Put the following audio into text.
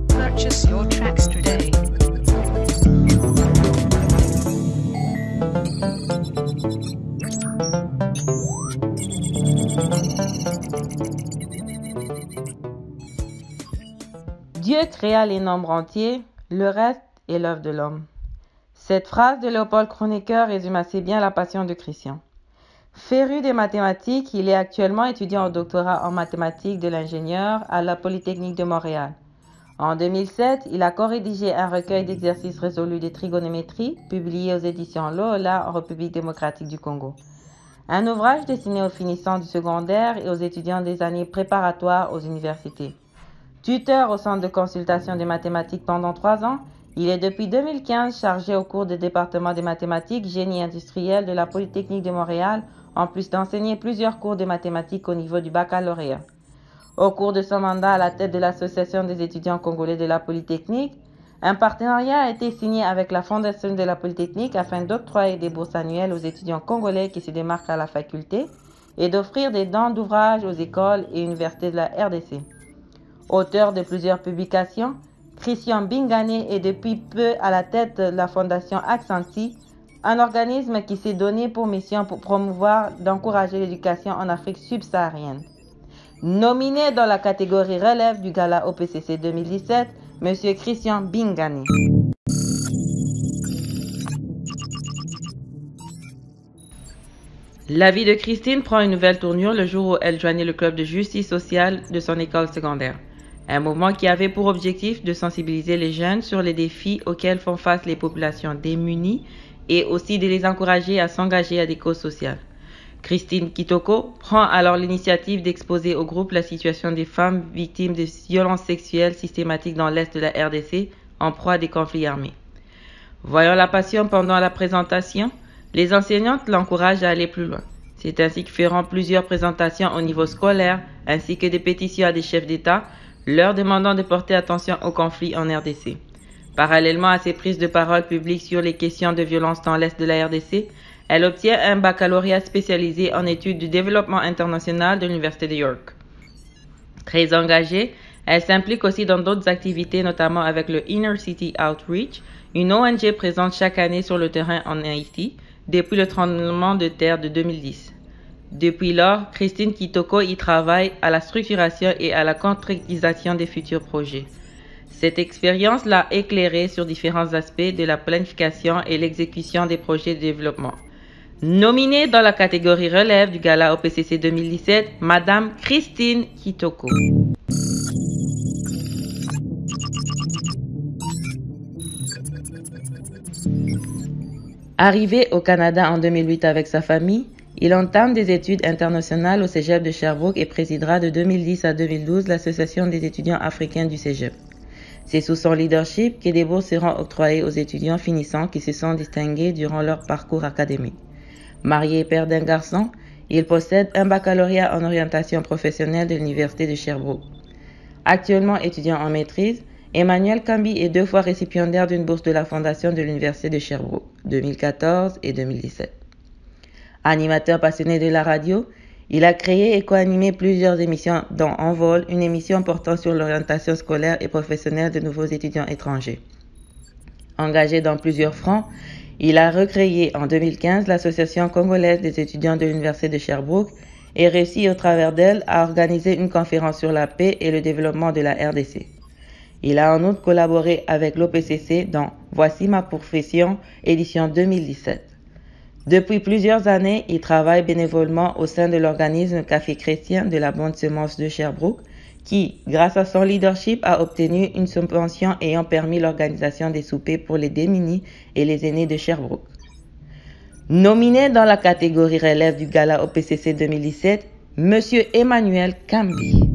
Purchase your tracks today. Dieu créa les nombres entiers, le reste est l'œuvre de l'homme. Cette phrase de Léopold Kronecker résume assez bien la passion de Christian. Féru des mathématiques, il est actuellement étudiant au doctorat en mathématiques de l'ingénieur à la Polytechnique de Montréal. En 2007, il a co-rédigé un recueil d'exercices résolus de trigonométrie, publié aux éditions Loyola en République démocratique du Congo. Un ouvrage destiné aux finissants du secondaire et aux étudiants des années préparatoires aux universités. Tuteur au centre de consultation des mathématiques pendant 3 ans, il est depuis 2015 chargé au cours du département des mathématiques génie industriel de la Polytechnique de Montréal, en plus d'enseigner plusieurs cours de mathématiques au niveau du baccalauréat. Au cours de son mandat à la tête de l'Association des étudiants congolais de la Polytechnique, un partenariat a été signé avec la Fondation de la Polytechnique afin d'octroyer des bourses annuelles aux étudiants congolais qui se démarquent à la faculté et d'offrir des dons d'ouvrages aux écoles et universités de la RDC. Auteur de plusieurs publications, Christian Bingane est depuis peu à la tête de la Fondation Accenti, un organisme qui s'est donné pour mission pour promouvoir d'encourager l'éducation en Afrique subsaharienne. Nominé dans la catégorie relève du gala OPCC 2017, M. Christian Bingane. La vie de Christine prend une nouvelle tournure le jour où elle joignait le club de justice sociale de son école secondaire. Un mouvement qui avait pour objectif de sensibiliser les jeunes sur les défis auxquels font face les populations démunies et aussi de les encourager à s'engager à des causes sociales. Christine Kitoko prend alors l'initiative d'exposer au groupe la situation des femmes victimes de violences sexuelles systématiques dans l'Est de la RDC en proie à des conflits armés. Voyant la passion pendant la présentation, les enseignantes l'encouragent à aller plus loin. C'est ainsi que feront plusieurs présentations au niveau scolaire ainsi que des pétitions à des chefs d'État leur demandant de porter attention aux conflits en RDC. Parallèlement à ses prises de parole publiques sur les questions de violence dans l'Est de la RDC, elle obtient un baccalauréat spécialisé en études du développement international de l'Université de York. Très engagée, elle s'implique aussi dans d'autres activités, notamment avec le Inner City Outreach, une ONG présente chaque année sur le terrain en Haïti, depuis le tremblement de terre de 2010. Depuis lors, Christine Kitoko y travaille à la structuration et à la concrétisation des futurs projets. Cette expérience l'a éclairée sur différents aspects de la planification et l'exécution des projets de développement. Nominée dans la catégorie relève du gala OPCC 2017, Madame Christine Kitoko. Arrivé au Canada en 2008 avec sa famille, il entame des études internationales au Cégep de Sherbrooke et présidera de 2010 à 2012 l'Association des étudiants africains du Cégep. C'est sous son leadership que des bourses seront octroyées aux étudiants finissants qui se sont distingués durant leur parcours académique. Marié et père d'un garçon, il possède un baccalauréat en orientation professionnelle de l'Université de Sherbrooke. Actuellement étudiant en maîtrise, Emmanuel Kambi est 2 fois récipiendaire d'une bourse de la Fondation de l'Université de Sherbrooke, 2014 et 2017. Animateur passionné de la radio, il a créé et co-animé plusieurs émissions dont Envol, une émission portant sur l'orientation scolaire et professionnelle de nouveaux étudiants étrangers. Engagé dans plusieurs fronts, il a recréé en 2015 l'Association congolaise des étudiants de l'Université de Sherbrooke et réussi au travers d'elle à organiser une conférence sur la paix et le développement de la RDC. Il a en outre collaboré avec l'OPCC dans Voici ma profession, édition 2017. Depuis plusieurs années, il travaille bénévolement au sein de l'organisme Café Chrétien de la Bonne Semence de Sherbrooke, qui, grâce à son leadership, a obtenu une subvention ayant permis l'organisation des soupers pour les démunis et les aînés de Sherbrooke. Nominé dans la catégorie relève du gala OPCC 2017, M. Emmanuel Kambi.